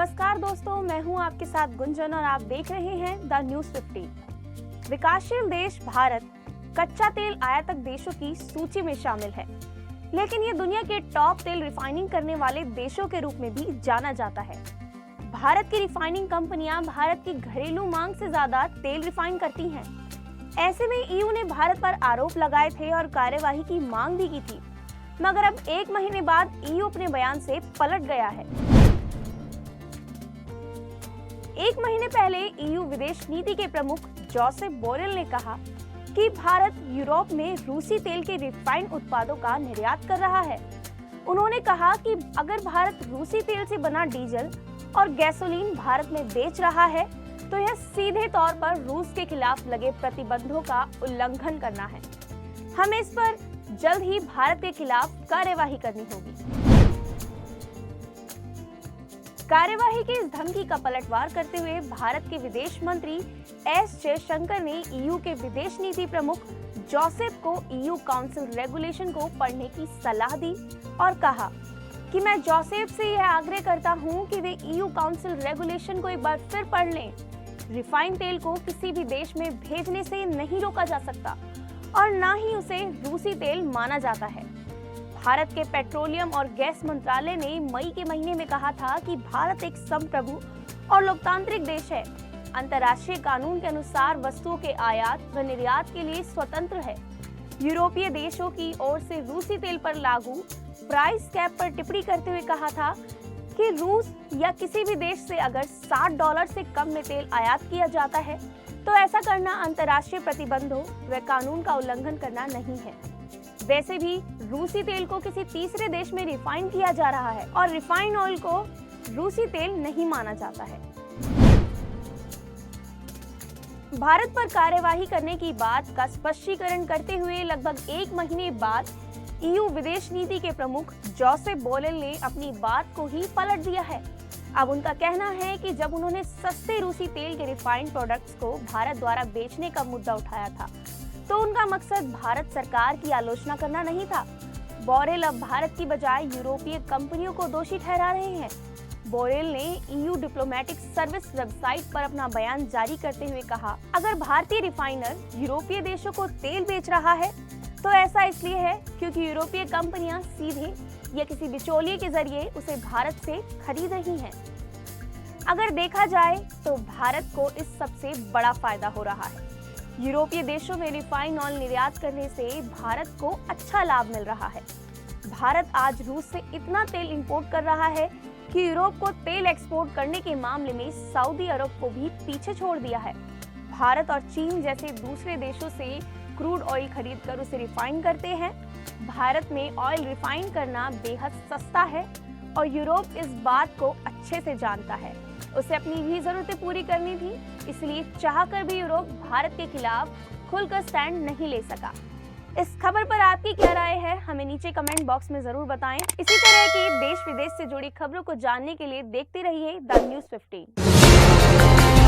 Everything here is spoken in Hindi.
नमस्कार दोस्तों, मैं हूं आपके साथ गुंजन और आप देख रहे हैं द न्यूज़ 50। विकासशील देश भारत कच्चा तेल आयातक देशों की सूची में शामिल है, लेकिन ये दुनिया के टॉप तेल रिफाइनिंग करने वाले देशों के रूप में भी जाना जाता है। भारत की रिफाइनिंग कंपनियां भारत की घरेलू मांग से ज्यादा तेल रिफाइन करती हैं। ऐसे में ईयू ने भारत पर आरोप लगाए थे और कार्यवाही की मांग भी की थी, मगर अब 1 महीने बाद ईयू अपने बयान से पलट गया है। 1 महीने पहले ईयू विदेश नीति के प्रमुख जोसेफ बोरेल ने कहा कि भारत यूरोप में रूसी तेल के रिफाइंड उत्पादों का निर्यात कर रहा है। उन्होंने कहा कि अगर भारत रूसी तेल से बना डीजल और गैसोलीन भारत में बेच रहा है तो यह सीधे तौर पर रूस के खिलाफ लगे प्रतिबंधों का उल्लंघन करना है। हमें इस पर जल्द ही भारत के खिलाफ कार्यवाही करनी होगी। कार्यवाही की इस धमकी का पलटवार करते हुए भारत के विदेश मंत्री एस जयशंकर ने ईयू के विदेश नीति प्रमुख जोसेफ को ईयू काउंसिल रेगुलेशन को पढ़ने की सलाह दी और कहा कि मैं जोसेफ से यह आग्रह करता हूं कि वे ईयू काउंसिल रेगुलेशन को एक बार फिर पढ़ लें। रिफाइंड तेल को किसी भी देश में भेजने से नहीं रोका जा सकता और न ही उसे रूसी तेल माना जाता है। भारत के पेट्रोलियम और गैस मंत्रालय ने मई के महीने में कहा था कि भारत एक संप्रभु और लोकतांत्रिक देश है। अंतर्राष्ट्रीय कानून के अनुसार वस्तुओं के आयात व निर्यात के लिए स्वतंत्र है। यूरोपीय देशों की ओर से रूसी तेल पर लागू प्राइस कैप पर टिप्पणी करते हुए कहा था कि रूस या किसी भी देश से अगर $60 से कम में तेल आयात किया जाता है तो ऐसा करना अंतर्राष्ट्रीय प्रतिबंधों व कानून का उल्लंघन करना नहीं है। वैसे भी रूसी तेल को किसी तीसरे देश में रिफाइन किया जा रहा है और रिफाइंड ऑयल को रूसी तेल नहीं माना जाता है। भारत पर कार्यवाही करने की बात का स्पष्टीकरण करते हुए लगभग 1 महीने बाद ईयू विदेश नीति के प्रमुख जोसेफ बोरेल ने अपनी बात को ही पलट दिया है। अब उनका कहना है कि जब उन्होंने सस्ते रूसी तेल के रिफाइंड प्रोडक्ट्स को भारत द्वारा बेचने का मुद्दा उठाया था तो उनका मकसद भारत सरकार की आलोचना करना नहीं था। बोरेल अब भारत की बजाय यूरोपीय कंपनियों को दोषी ठहरा रहे हैं। बोरेल ने ईयू डिप्लोमेटिक सर्विस वेबसाइट पर अपना बयान जारी करते हुए कहा, अगर भारतीय रिफाइनर यूरोपीय देशों को तेल बेच रहा है तो ऐसा इसलिए है क्योंकि यूरोपीय कंपनियां सीधे या किसी बिचौलिए के जरिए उसे भारत से खरीद रही हैं। अगर देखा जाए तो भारत को इस सबसे बड़ा फायदा हो रहा है। यूरोपीय देशों में रिफाइंड ऑयल निर्यात करने से भारत को अच्छा लाभ मिल रहा है। भारत आज रूस से इतना तेल इंपोर्ट कर रहा है कि यूरोप को तेल एक्सपोर्ट करने के मामले में सऊदी अरब को भी पीछे छोड़ दिया है। भारत और चीन जैसे दूसरे देशों से क्रूड ऑयल खरीदकर उसे रिफाइन करते हैं। भारत में ऑयल रिफाइन करना बेहद सस्ता है और यूरोप इस बात को अच्छे से जानता है। उसे अपनी भी जरूरतें पूरी करनी थी, इसलिए चाहकर भी यूरोप भारत के खिलाफ खुलकर स्टैंड नहीं ले सका। इस खबर पर आपकी क्या राय है, हमें नीचे कमेंट बॉक्स में जरूर बताएं। इसी तरह की देश विदेश से जुड़ी खबरों को जानने के लिए देखते रहिए द न्यूज़ 50।